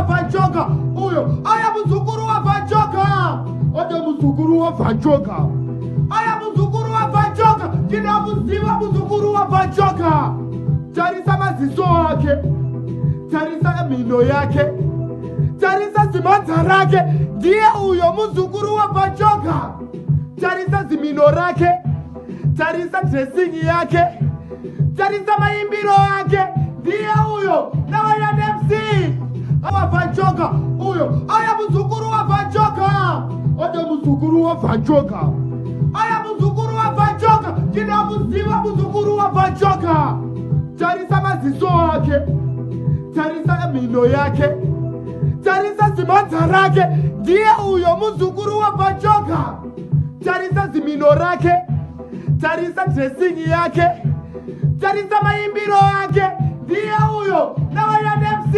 Vanchoka huyo. Aya mzukuru wa Vanchoka. Oje mzukuru wa Vanchoka. Aya mzukuru wa Vanchoka. Kina mziva mzukuru wa Vanchoka. Tarisa maziso yake. Tarisa mino yake. Tarisa simanta rake. Ndiye huyo mzukuru wa Vanchoka. Tarisa zimino rake. Tarisa dressing yake. Tarisa maimbiro yake. Ndiye huyo. Na waya MC. Wa Vanchoka huyo. Aya mzukuru wa Vanchoka. Oje mzukuru wa Vanchoka. Aya mzukuru wa Vanchoka. Kina mziva mzukuru wa Vanchoka. Tarisa maziso yake. Tarisa mino yake. Tarisa simanta rake. Ndiye huyo mzukuru wa Vanchoka. Tarisa zimino rake. Tarisa dressing yake. Tarisa maimbiro yake. Ndiye huyo. Na waya MC.